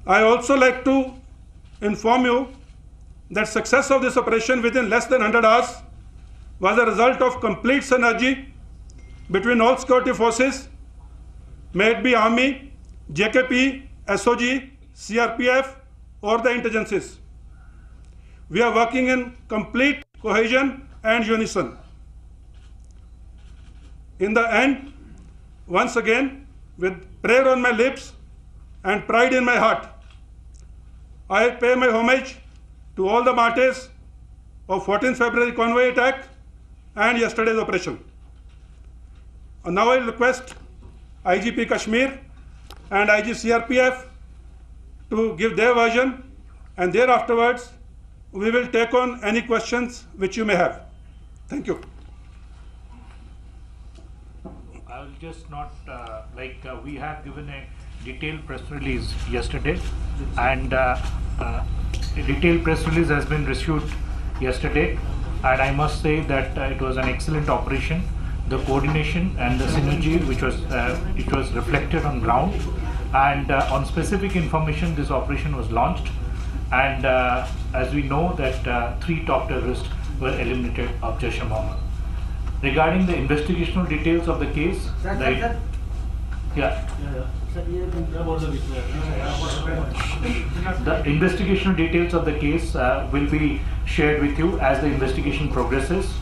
I also like to inform you that success of this operation within less than 100 hours was a result of complete synergy between all security forces, may it be Army, JKP, SOG, CRPF, or the intelligences. We are working in complete cohesion and unison. In the end, once again, with prayer on my lips and pride in my heart, I pay my homage to all the martyrs of 14th February convoy attack and yesterday's operation. And now I request IGP Kashmir and IG CRPF to give their version, and thereafterwards we will take on any questions which you may have. Thank you. I will just not we have given a detailed press release yesterday, and a detailed press release has been issued yesterday, and I must say that it was an excellent operation. The coordination and the synergy which was reflected on ground, and on specific information this operation was launched, and as we know that 3 top terrorists were eliminated of Jaish-e-Mohammed. Regarding the investigational details of the case, the investigational details of the case will be shared with you as the investigation progresses,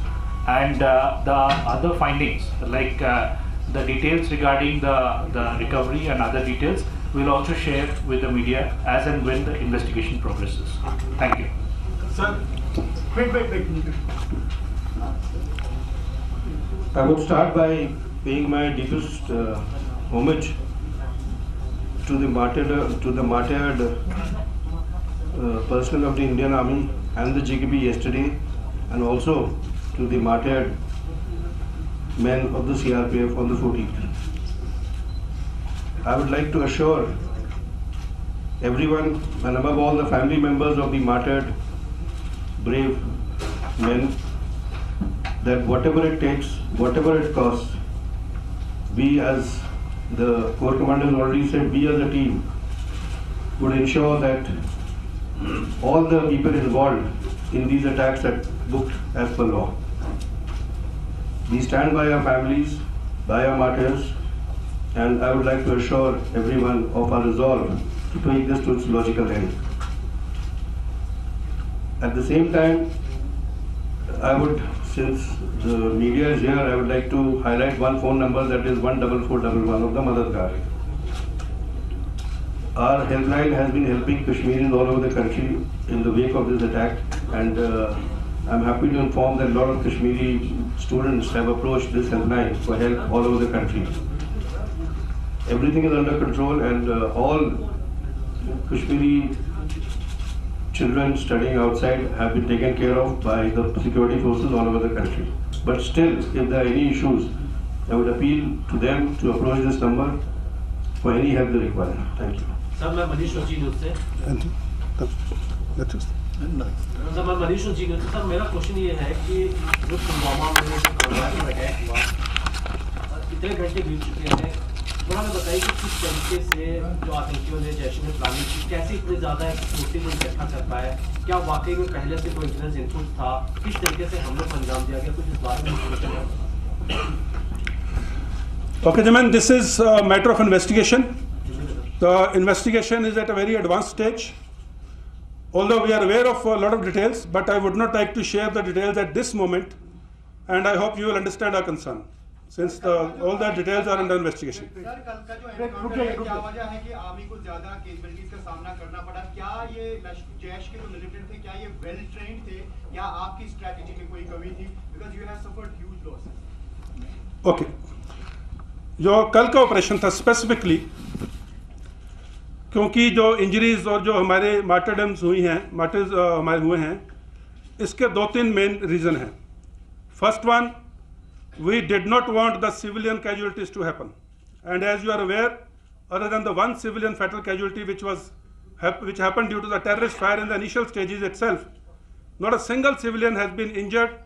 and the other findings like the details regarding the recovery and other details we'll also share with the media as and when the investigation progresses. Thank you. Sir, wait. I would start by paying my deepest homage to the martyred personnel of the Indian Army and the JKP yesterday, and also to the martyred men of the CRPF on the 14th. I would like to assure everyone, and above all the family members of the martyred brave men, that whatever it takes, whatever it costs, we as the Corps Commander has already said, we as a team would ensure that all the people involved in these attacks are booked as per law. We stand by our families, by our martyrs, and I would like to assure everyone of our resolve to take this to its logical end. At the same time, since the media is here, I would like to highlight one phone number, that is 14411 of the Madadgar. Our helpline has been helping Kashmiris all over the country in the wake of this attack, and I'm happy to inform that a lot of Kashmiri students have approached this helpline for help all over the country. Everything is under control, and all Kashmiri children studying outside have been taken care of by the security forces all over the country. But still, if there are any issues, I would appeal to them to approach this number for any help they require. Thank you. Sir, मैं मनीष उची news से। Sir, मैं मनीष उची news से। Sir, मेरा question ये है कि जो पुलवामा में अटैक हुआ, इतने घंटे बीत चुके हैं, थोड़ा हमें बताइए कि किस तरीके से जो आतंकियों ने जैश में प्लानिंग की, कैसे इतने ज़्यादा छोटे को इकट्ठा कर पाया, क्या वाकई में पहले से कोई इंटेलिजेंस इनपुट था, किस तरीके से हमलों को अंजाम दिया गया, कुछ इस बारे में सोचें। Okay, gentlemen, this is a matter of investigation. The investigation is at a very advanced stage. Although we are aware of a lot of details, but I would not like to share the details at this moment, and I hope you will understand our concern, since all the details are under investigation. Sir, कल का जो encounter है, क्या वजह है कि army को ज्यादा केपेबिलिटीज का सामना करना पड़ा? क्या ये जैश के जो मिलिटेंट थे, क्या ये वेल ट्रेन्ड थे, या आपकी स्ट्रेटजी में कोई कमी थी? Because you have suffered huge losses. Okay. जो कल का ऑपरेशन था स्पेसिफिकली, क्योंकि जो इंजरीज और जो हमारे मार्टरडम्स हमारे हुए हैं, इसके 2-3 मेन रीज़न हैं. First one, we did not want the civilian casualties to happen, and as you are aware, other than the one civilian fatal casualty which happened due to the terrorist fire in the initial stages itself, not a single civilian has been injured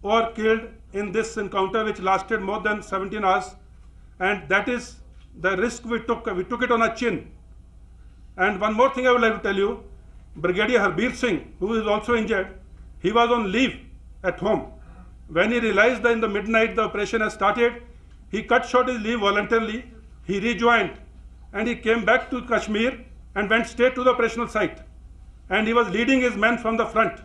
or killed in this encounter, which lasted more than 17 hours, and that is the risk we took. We took it on our chin, And one more thing I would like to tell you, Brigadier Harbir Singh, who is also injured, he was on leave at home. When he realized that in the midnight the operation has started, he cut short his leave voluntarily, he rejoined, and he came back to Kashmir and went straight to the operational site. And he was leading his men from the front.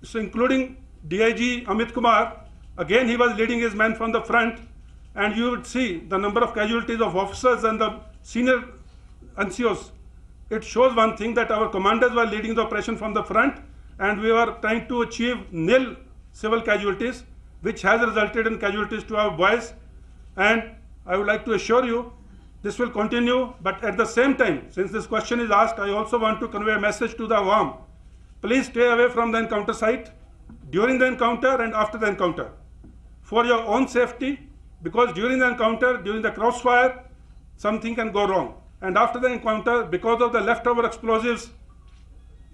So including DIG Amit Kumar, again he was leading his men from the front, and you would see the number of casualties of officers and the senior NCOs. It shows one thing, that our commanders were leading the operation from the front, and we were trying to achieve nil civil casualties, which has resulted in casualties to our boys. And I would like to assure you, this will continue, but at the same time, since this question is asked, I also want to convey a message to the Awam. Please stay away from the encounter site during the encounter and after the encounter, for your own safety, because during the encounter, during the crossfire, something can go wrong. And after the encounter, because of the leftover explosives,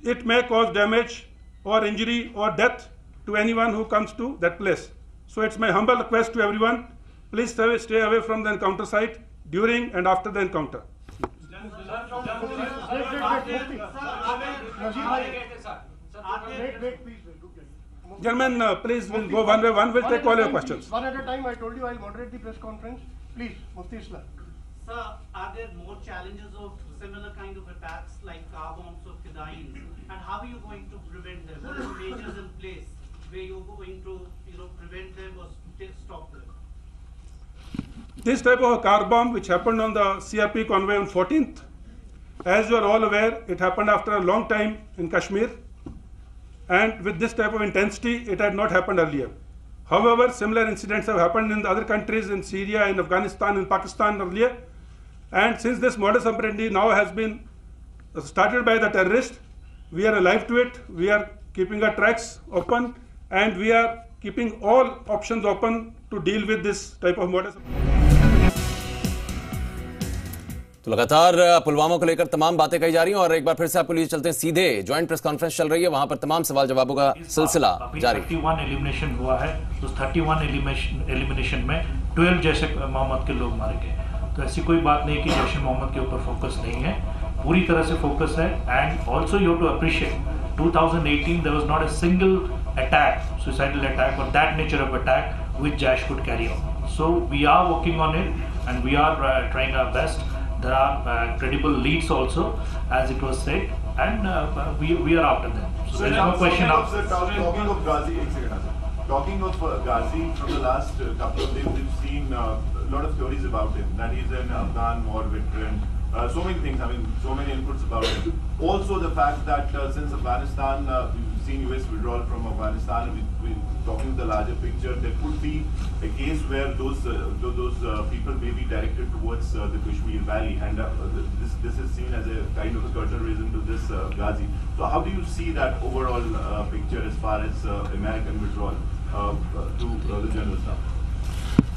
it may cause damage or injury or death to anyone who comes to that place. So it's my humble request to everyone, please stay away from the encounter site during and after the encounter. Gentlemen, please, we'll go one by one. We'll take all your questions. One at a time. I told you I'll moderate the press conference. Please, Mufti Islam. Sir, are there more challenges of similar kind of attacks like car bombs or fidains? And how are you going to prevent them? What are the measures in place where you're going to, prevent them or stop them? This type of a car bomb, which happened on the CRP convoy on 14th, as you are all aware, it happened after a long time in Kashmir, and with this type of intensity, it had not happened earlier. However, similar incidents have happened in the other countries, in Syria, in Afghanistan, in Pakistan earlier. And since this modus operandi now has been started by the terrorists, we are alive to it. We are keeping our tracks open, and we are keeping all options open to deal with this type of modus operandi. तो लगातार पुलवामा को लेकर तमाम बातें कही जा रही हैं, और एक बार फिर से आपको लिए चलते हैं सीधे ज्वाइंट प्रेस कॉन्फ्रेंस चल रही है, वहां पर तमाम सवाल जवाबों का सिलसिला जारी। 31 एलिमिनेशन हुआ है, तो 31 एलिमिनेशन में 12 जैसे मोहम्मद के लोग मारे गए। तो ऐसी कोई बात नहीं कि जैश मोहम्मद के ऊपर फोकस नहीं है, पूरी तरह से फोकस है। And also you have to appreciate 2018 there was not a single attack, suicidal attack और that nature of attack which Jaish could carry out. So we are working on it and we are trying our best. There are credible leads also, as it was said, and we are after them. So there is no question of. Talking of Ghazi, talking of Ghazi, from the last couple of days, we've seen a lot of stories about him. That he's an Afghan war veteran. So many things. I mean, so many inputs about him. Also, the fact that since Afghanistan, we've seen US withdrawal from Afghanistan. We're talking the larger picture. There could be a case where those people may be directed towards the Kashmir Valley, and this is seen as a kind of a curtain raiser to this Ghazi. So, how do you see that overall picture as far as American withdrawal to the general staff?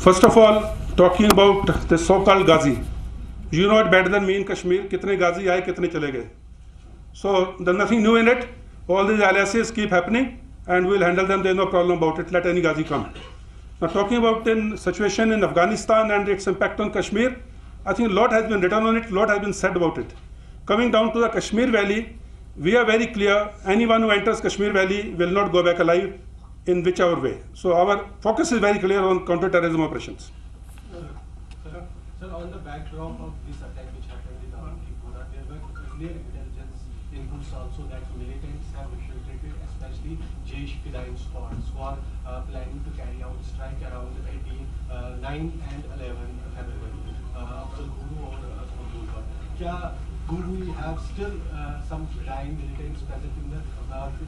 First of all, talking about the so-called Ghazi, you know it better than me in Kashmir. कितने Ghazi आए, कितने चले गए. So there's nothing new in it. All these aliases keep happening, and we'll handle them. There's no problem about it. Let any Ghazi come. Now, talking about the situation in Afghanistan and its impact on Kashmir, I think a lot has been written on it, a lot has been said about it. Coming down to the Kashmir Valley, we are very clear. Anyone who enters Kashmir Valley will not go back alive in whichever way. So our focus is very clear on counter-terrorism operations. Sir, on the backdrop of this attack which happened in Avantikpura, there were clear intelligence inputs also that militants have infiltrated, especially Jaish Fidain squads, who are planning to carry out strike around 9 and 11 February. After Guru or Guru. Kya we have still some dying militants present in the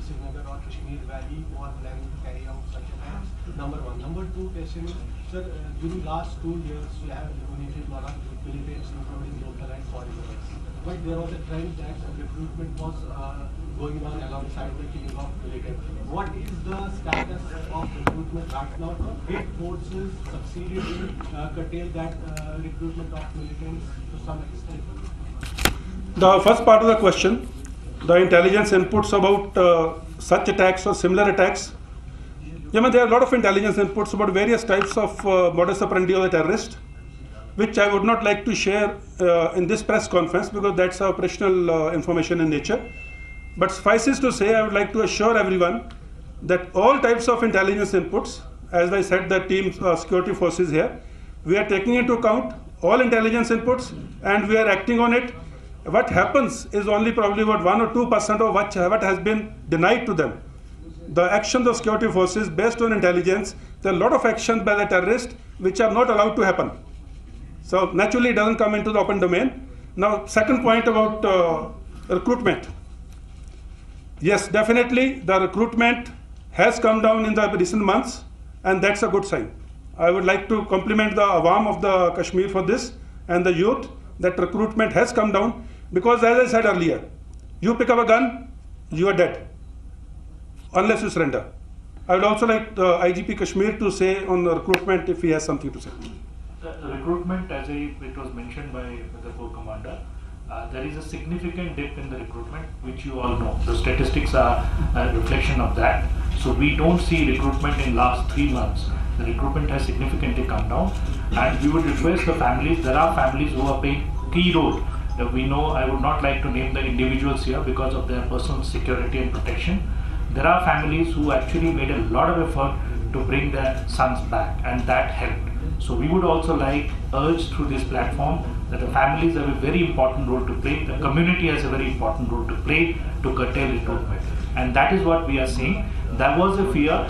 Srinagar or Kashmir Valley who are planning to carry out such attacks? Number one. Number two question is, sir, during last 2 years, we have eliminated a lot of militants, including local and foreigners. But there was a trend that recruitment was going on alongside the killing of militants. What is the status of recruitment right now? If forces succeeded in curtail that recruitment of militants to some extent? The first part of the question, the intelligence inputs about such attacks or similar attacks. There are a lot of intelligence inputs about various types of modus operandi of the terrorist, which I would not like to share in this press conference because that's operational information in nature. But suffices to say, I would like to assure everyone that all types of intelligence inputs, as I said, the team security forces here, we are taking into account all intelligence inputs and we are acting on it. What happens is only probably about 1 or 2% of what has been denied to them. The actions of security forces based on intelligence, there are a lot of actions by the terrorists which are not allowed to happen. So naturally it doesn't come into the open domain. Now, second point about recruitment. Yes, definitely the recruitment has come down in the recent months and that's a good sign. I would like to compliment the Awam of the Kashmir for this and the youth that recruitment has come down because as I said earlier, you pick up a gun, you are dead unless you surrender. I would also like IGP Kashmir to say on the recruitment if he has something to say. The recruitment, as it was mentioned by the Corps Commander, there is a significant dip in the recruitment, which you all know. The statistics are a reflection of that. So we don't see recruitment in last 3 months. The recruitment has significantly come down, and we would request the families. There are families who are playing key role. We know, I would not like to name the individuals here because of their personal security and protection. There are families who actually made a lot of effort to bring their sons back, and that helped. So we would also like urge through this platform that the families have a very important role to play. The community has a very important role to play to curtail recruitment, and that is what we are seeing. There was a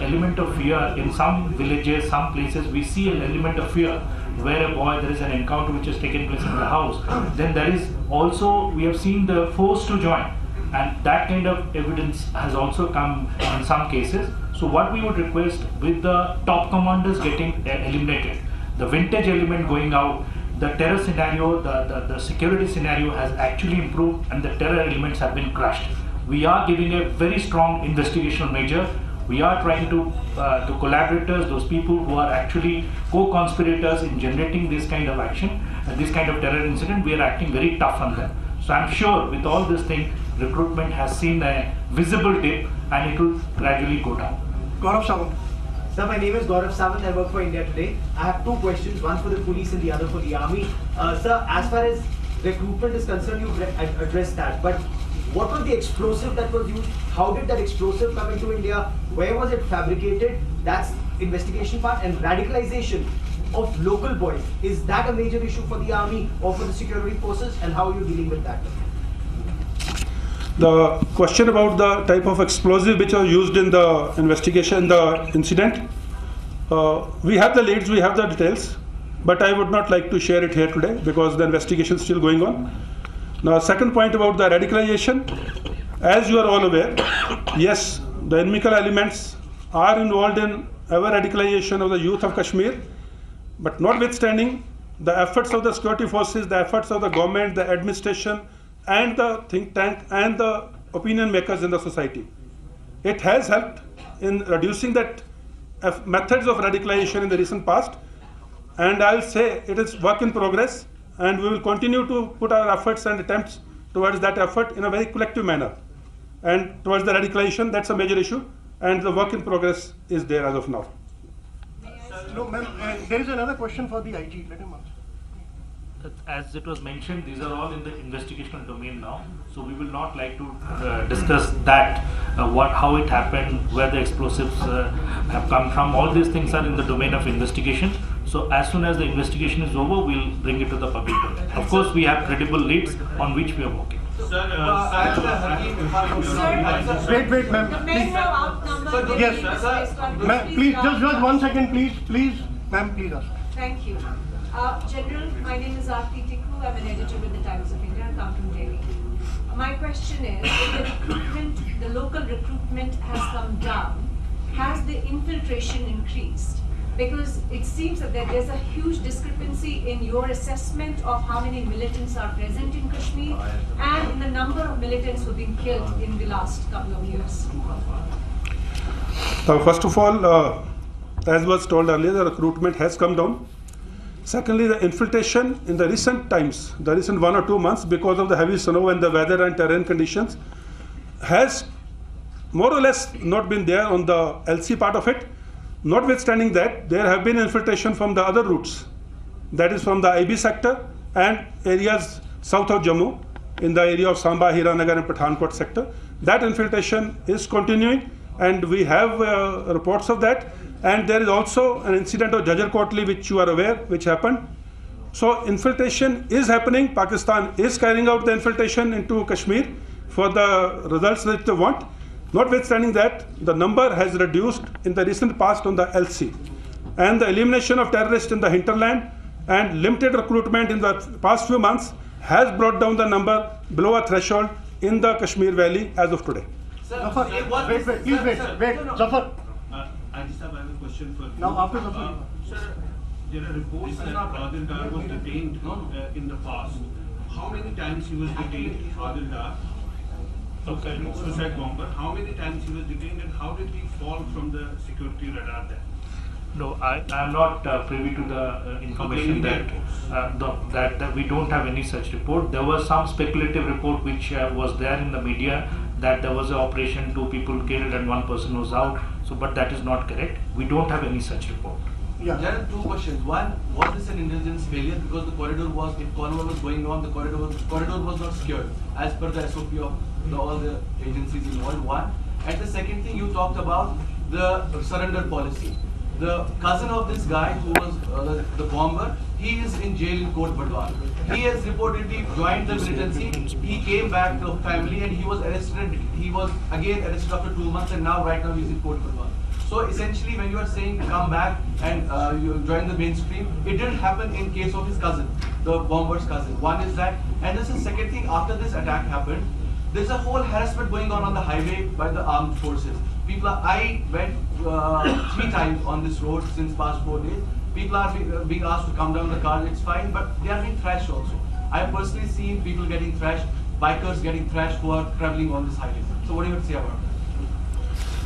element of fear in some villages, some places. We see an element of fear where a boy, there is an encounter which has taken place in the house. Then there is also, we have seen the force to join, and that kind of evidence has also come in some cases. So what we would request, with the top commanders getting eliminated, the vintage element going out, the terror scenario, the security scenario has actually improved and the terror elements have been crushed. We are giving a very strong investigational measure. We are trying to collaborators, those people who are actually co-conspirators in generating this kind of action, this kind of terror incident, we are acting very tough on them. So I'm sure with all this thing, recruitment has seen a visible dip and it will gradually go down. Gaurav Sawant. Sir, my name is Gaurav Sawant. I work for India Today. I have 2 questions, one for the police and the other for the army. Sir, as far as recruitment is concerned, you've addressed that. But what was the explosive that was used? How did that explosive come into India? Where was it fabricated? That's investigation part. And radicalization of local boys. Is that a major issue for the army or for the security forces? And how are you dealing with that? The question about the type of explosive which are used in the investigation, the incident, we have the leads, we have the details, but I would not like to share it here today because the investigation is still going on. Now, second point about the radicalization, as you are all aware, yes, the inimical elements are involved in our radicalization of the youth of Kashmir, but notwithstanding the efforts of the security forces, the efforts of the government, the administration, and the think tank and the opinion makers in the society. It has helped in reducing that methods of radicalization in the recent past, and I'll say it is work in progress, and we will continue to put our efforts and attempts towards that effort in a very collective manner. And towards the radicalization, that's a major issue, and the work in progress is there as of now. No, ma'am, there is another question for the IG. Let him answer. As it was mentioned, these are all in the investigational domain now, so we will not like to discuss that, how it happened, where the explosives have come from. All these things are in the domain of investigation. So as soon as the investigation is over, we'll bring it to the public domain. Of course, we have credible leads on which we are working. Wait, ma'am. Please. Yes, ma'am. Please, just 1 second, please, ma'am. Please ask. Thank you. General, my name is Aarti Tikku. I'm an editor with the Times of India. I come from Delhi. My question is, if the local recruitment has come down, has the infiltration increased? Because it seems that there's a huge discrepancy in your assessment of how many militants are present in Kashmir and in the number of militants who've been killed in the last couple of years. First of all, as was told earlier, the recruitment has come down. Secondly, the infiltration in the recent times, the recent 1 or 2 months, because of the heavy snow and the weather and terrain conditions, has more or less not been there on the LC part of it. Notwithstanding that, there have been infiltration from the other routes. that is from the IB sector and areas south of Jammu, in the area of Samba, Hiranagar and Pathankot sector. That infiltration is continuing, and we have reports of that. And there is also an incident of Jajjar Kotli, which you are aware, which happened. So infiltration is happening. Pakistan is carrying out the infiltration into Kashmir for the results that they want. Notwithstanding that, the number has reduced in the recent past on the LC. And the elimination of terrorists in the hinterland and limited recruitment in the past few months has brought down the number below a threshold in the Kashmir Valley as of today. Zafar, wait, Zafar. I just have a question for you. Now after Zafar. Sir, there are reports that Adil Dar was detained in the past. How many times he was detained, Adil Dar? Suicide bomber. How many times he was detained, and how did he fall from the security radar there? No, I am not privy to the information that we don't have any such report. There was some speculative report which was there in the media that there was an operation, 2 people killed and 1 person was out. So, but that is not correct. We don't have any such report. Yeah. There are 2 questions. One, was this an intelligence failure because the corridor was, if convoy was going on, the corridor was not secured as per the SOP of all the agencies involved. One, and the second thing you talked about the surrender policy. The cousin of this guy who was the bomber, he is in jail in Court Badwan. He has reportedly joined the militancy. He came back to family and he was arrested. He was again arrested after 2 months, and now right now he's in Court Badwan. So essentially, when you are saying come back and you join the mainstream, it didn't happen in case of his cousin, the bomber's cousin. One is that, and this is second thing. After this attack happened, there's a whole harassment going on the highway by the armed forces. I went 3 times on this road since past 4 days. People are being asked to come down the car, it's fine, but they are being thrashed also. I have personally seen people getting thrashed, bikers getting thrashed who are traveling on this highway. So what do you have to say about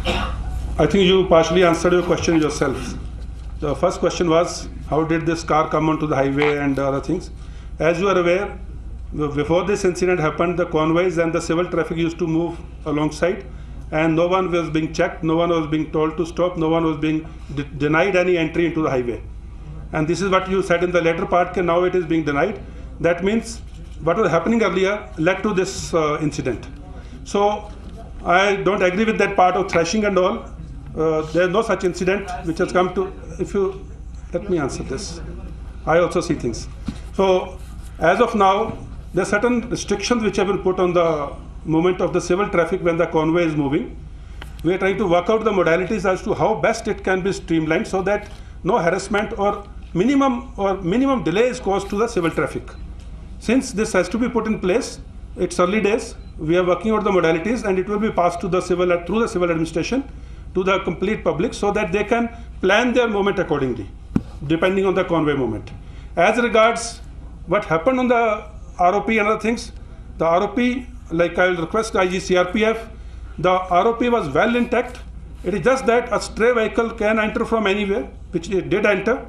that? I think you partially answered your question yourself. The first question was, how did this car come onto the highway and other things? As you are aware, before this incident happened, the convoys and the civil traffic used to move alongside, and no one was being checked, no one was being told to stop, no one was being denied any entry into the highway. And this is what you said in the later part, now it is being denied. That means what was happening earlier led to this incident. So I don't agree with that part of thrashing and all. There is no such incident which has come to, if you, let me answer this. I also see things. So as of now, there are certain restrictions which have been put on the movement of the civil traffic when the convoy is moving. We are trying to work out the modalities as to how best it can be streamlined so that no harassment or minimum delay is caused to the civil traffic. Since this has to be put in place, it's early days. We are working out the modalities, and it will be passed to the civil through the civil administration to the complete public so that they can plan their movement accordingly, depending on the convoy movement. As regards what happened on the ROP and other things, the ROP, like I will request IG CRPF, the ROP was well intact. It is just that a stray vehicle can enter from anywhere, which it did enter,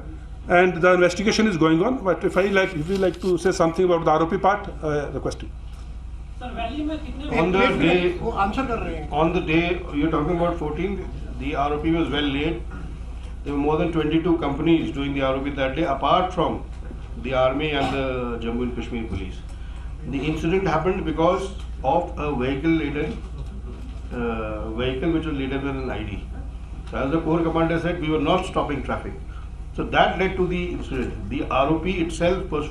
and the investigation is going on. But if you like to say something about the ROP part, request you. On the day you're talking about 14th, the ROP was well laid. There were more than 22 companies doing the ROP that day, apart from the army and the Jammu and Kashmir police. The incident happened because of a vehicle which was laden with an ID. So as the Corps Commander said, we were not stopping traffic. So that led to the incident. The ROP itself was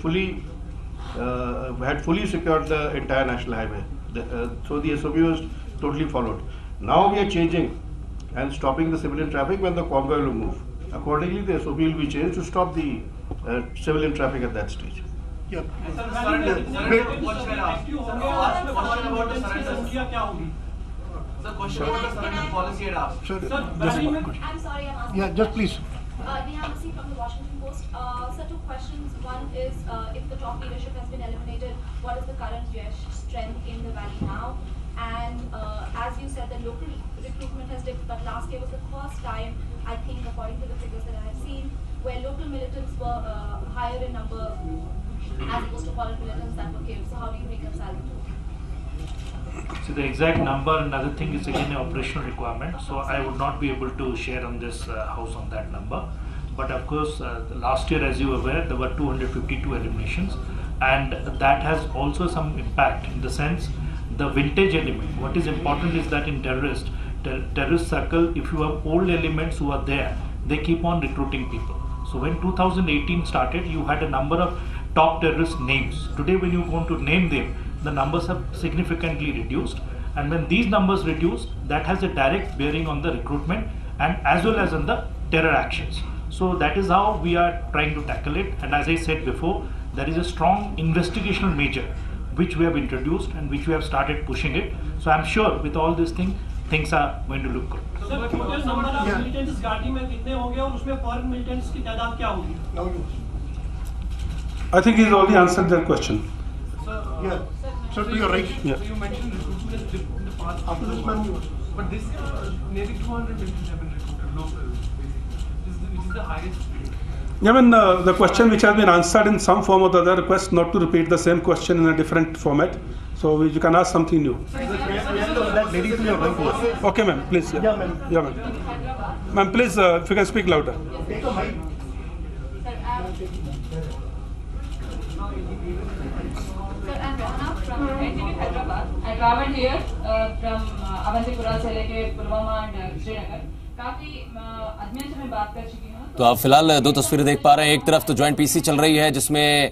had fully secured the entire national highway. So the SOP was totally followed. Now we are changing and stopping the civilian traffic when the convoy will move. Accordingly, the SOP will be changed to stop the civilian traffic at that stage. Yeah. I'm sorry, I'm asking. Yeah, just please. Neha Masih from the Washington Post. So 2 questions. One is, if the top leadership has been eliminated, what is the current strength in the valley now? And as you said, the local recruitment has dipped, but last year was the first time, I think, according to the figures that I have seen, where local militants were higher in number as opposed to foreign militants that were killed. So how do you reconcile the two? So the exact number, another thing is again an operational requirement. So I would not be able to share on this house on that number. but of course last year, as you are aware, there were 252 eliminations, and that has also some impact in the sense the vintage element. What is important is that in terrorist circle, if you have old elements who are there, they keep on recruiting people. So when 2018 started, you had a number of top terrorist names. Today when you want to name them, the numbers have significantly reduced, and when these numbers reduce, that has a direct bearing on the recruitment and as well as on the terror actions. So that is how we are trying to tackle it, and as I said before, there is a strong investigational measure which we have introduced and which we have started pushing it. So I'm sure with all these things are going to look good. Sir, total number of militants घाटी में कितने होंगे और उसमें foreign militants की तादाद क्या होगी? I think he's already answered that question. Yeah. Sir, to your right. Yeah. So you mentioned recruitment in the past. After this, ma'am, But this year, nearly 200 militants have been recruited local, basically, which is the highest rate. Yeah, I mean, the question which has been answered in some form or the other, request not to repeat the same question in a different format. So you can ask something new. that lady to your right. Okay, ma'am, please. Yeah, ma'am. Yeah, ma'am. Ma'am, please, if you can speak louder. Take a mic. Sir, I'm Rahana from NTV Hyderabad. I traveled here from Avantipura से लेके Pulwama and Srinagar. काफी आदमियों से मैं बात कर चुकी हूँ. तो आप फिलहाल दो तस्वीरें देख पा रहे हैं. एक तरफ तो ज्वाइंट पीसी चल रही है जिसमें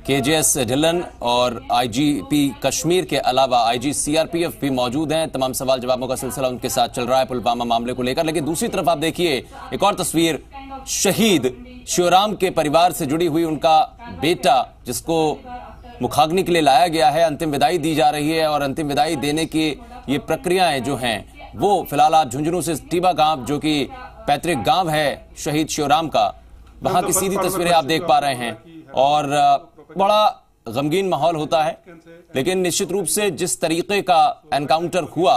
केजेएस ढिल्लन और आईजीपी कश्मीर के अलावा आईजी सीआरपीएफ भी मौजूद हैं. तमाम सवाल जवाबों का सिलसिला उनके साथ चल रहा है पुलवामा मामले को लेकर. लेकिन दूसरी तरफ आप देखिए एक और तस्वीर, शहीद शिवराम के परिवार से जुड़ी हुई उनका बेटा जिसको मुखाग्नि के लिए लाया गया है, अंतिम विदाई दी जा रही है. और अंतिम विदाई देने की ये प्रक्रियाएं जो हैं वो फिलहाल आप झुंझुनू से टीबा गांव जो कि पैतृक गांव है शहीद शिवराम का, वहां की सीधी तस्वीरें आप देख पा रहे हैं. और बड़ा गमगीन माहौल होता है. लेकिन निश्चित रूप से जिस तरीके का एनकाउंटर हुआ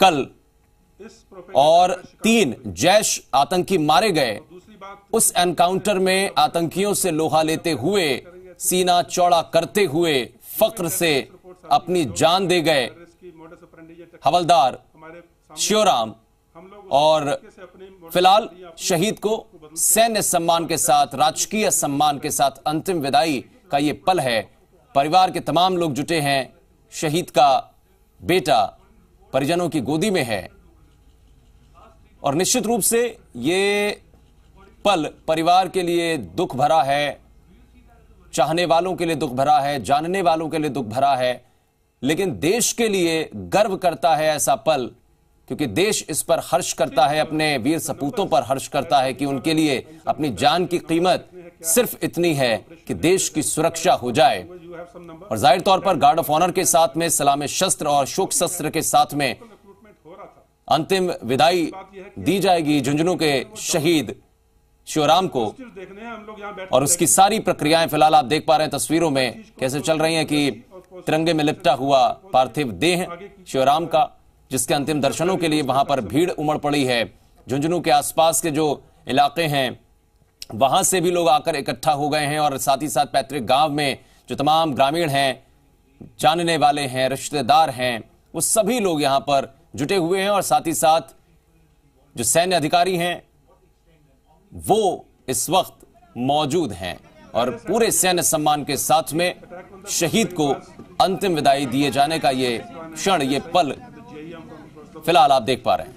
कल और 3 जैश आतंकी मारे गए, उस एनकाउंटर में आतंकियों से लोहा लेते हुए, सीना चौड़ा करते हुए, फक्र से अपनी जान दे गए हवलदार शिवराम. और फिलहाल शहीद को सैन्य सम्मान के साथ, राजकीय सम्मान के साथ अंतिम विदाई का ये पल है. परिवार के तमाम लोग जुटे हैं. शहीद का बेटा परिजनों की गोदी में है और निश्चित रूप से ये पल परिवार के लिए दुख भरा है, चाहने वालों के लिए दुख भरा है, जानने वालों के लिए दुख भरा है. लेकिन देश के लिए गर्व करता है ऐसा पल, क्योंकि देश इस पर हर्ष करता है, अपने वीर सपूतों पर हर्ष करता है कि उनके लिए अपनी जान की कीमत सिर्फ इतनी है कि देश की सुरक्षा हो जाए. और जाहिर तौर पर गार्ड ऑफ ऑनर के साथ में, सलाम शस्त्र और शोक शस्त्र के साथ में अंतिम विदाई दी जाएगी झुंझुनू के शहीद शिवराम को. और उसकी सारी प्रक्रियाएं फिलहाल आप देख पा रहे हैं तस्वीरों में कैसे चल रही हैं कि तिरंगे में लिपटा हुआ पार्थिव देह शिवराम का, जिसके अंतिम दर्शनों के लिए वहां पर भीड़ उमड़ पड़ी है. झुंझुनू के आसपास के जो इलाके हैं वहां से भी लोग आकर इकट्ठा हो गए हैं और साथ ही साथ पैतृक गांव में जो तमाम ग्रामीण हैं, जानने वाले हैं, रिश्तेदार हैं, वो सभी लोग यहां पर जुटे हुए हैं. और साथ ही साथ जो सैन्य अधिकारी हैं वो इस वक्त मौजूद हैं और पूरे सैन्य सम्मान के साथ में शहीद को अंतिम विदाई दिए जाने का ये क्षण, ये पल फिलहाल आप देख पा रहे हैं.